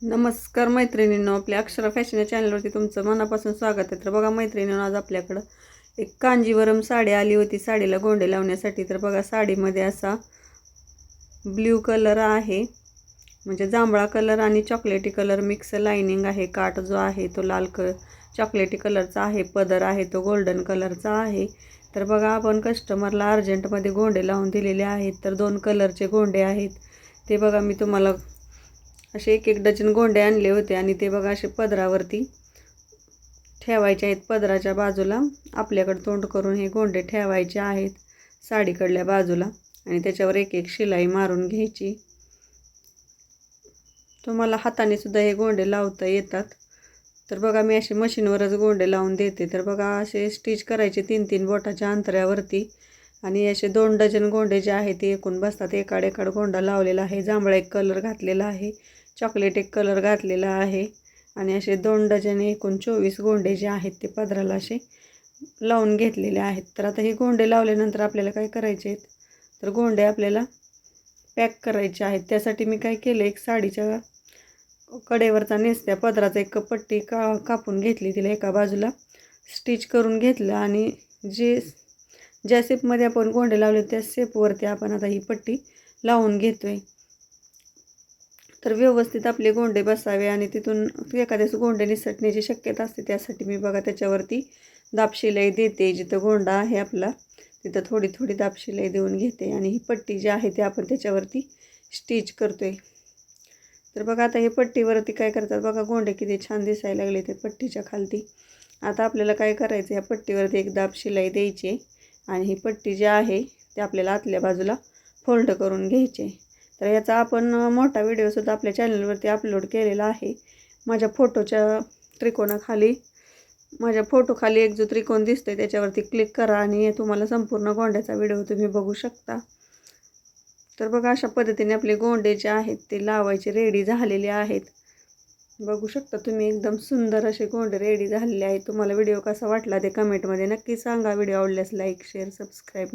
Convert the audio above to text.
नमस्कार मैत्रिणींनो, आपल्या अक्षरा फॅशन या चॅनलवरती तुमचं मनापासून स्वागत आहे. तर बघा मैत्रिणींनो, आज आपल्याकडं एक कांजीवरम साडी आली होती साडीला गोंडे लावण्यासाठी. तर बघा साडीमध्ये असा ब्ल्यू कलर आहे, म्हणजे जांभळा कलर आणि चॉकलेटी कलर मिक्स लाइनिंग आहे. काठ जो आहे तो लाल चॉकलेटी कलरचा आहे, पदर आहे तो गोल्डन कलरचा आहे. तर बघा आपण कस्टमरला अर्जंटमध्ये गोंडे लावून दिलेले आहेत. तर 2 कलरचे गोंडे आहेत. ते बघा मी तुम्हाला असे 1-1 डझन गोंडे आणले होते आणि ते बघा असे पदरावरती ठेवायचे आहेत. पदराच्या बाजूला आपल्याकडे तोंड करून हे गोंडे ठेवायचे आहेत साडीकडल्या बाजूला आणि त्याच्यावर 1-1 शिलाई मारून घ्यायची. तुम्हाला हाताने सुद्धा हे गोंडे लावता येतात. तर बघा मी असे मशीनवरच गोंडे लावून देते. तर बघा असे स्टिच करायचे 3-3 बोटाच्या अंतरावरती आणि असे 2 डझन गोंडे जे आहेत ते एकूण बसतात. एकाड गोंडा लावलेला आहे, जांभळा एक कलर घातलेला आहे, चॉकलेट एक कलर घातलेला आहे आणि असे 2 डझन एकूण 24 गोंडे जे आहेत ते पदराला असे लावून घेतलेले आहेत. तर आता हे गोंडे लावल्यानंतर आपल्याला काय करायचे आहेत, तर गोंडे आपल्याला पॅक करायचे आहेत. त्यासाठी मी काय केलं, एक साडीच्या कडेवरचा नेसत्या पदराचा एक पट्टी कापून घेतली, तिला एका बाजूला स्टिच करून घेतलं आणि ज्या शेपमध्ये आपण गोंडे लावले त्या शेपवरती आपण आता ही पट्टी लावून घेतोय. तर व्यवस्थित आपले गोंडे बसावे आणि तिथून एखाद्याच गोंडे निसटण्याची शक्यता असते. त्यासाठी मी बघा त्याच्यावरती दाब शिलाई देते. जिथं गोंडा आहे आपला तिथं थोडी थोडी दाब शिलाई देऊन घेते आणि ही पट्टी जी आहे ते आपण त्याच्यावरती स्टिच करतोय. तर बघा आता हे पट्टीवरती काय करतात बघा, गोंडे किती छान दिसायला लागले ते पट्टीच्या खालती. आता आपल्याला काय करायचं, या पट्टीवरती एक दाब शिलाई द्यायची आणि ही पट्टी जी आहे ते आपल्याला आतल्या बाजूला फोल्ड करून घ्यायचे. तर याचा आपण मोठा व्हिडिओसुद्धा आपल्या चॅनलवरती अपलोड केलेला आहे. माझ्या फोटोखाली एक जो त्रिकोण दिसतोय त्याच्यावरती क्लिक करा आणि तुम्हाला संपूर्ण गोंड्याचा व्हिडिओ तुम्ही बघू शकता. तर बघा अशा पद्धतीने आपले गोंडे जे आहेत ते लावायचे रेडी झालेले आहेत. बघू शकता तुम्ही, एकदम सुंदर असे गोंडे रेडी झालेले आहेत. तुम्हाला व्हिडिओ कसा वाटला ते कमेंटमध्ये नक्की सांगा. व्हिडिओ आवडल्यास लाईक, शेअर, सबस्क्राईब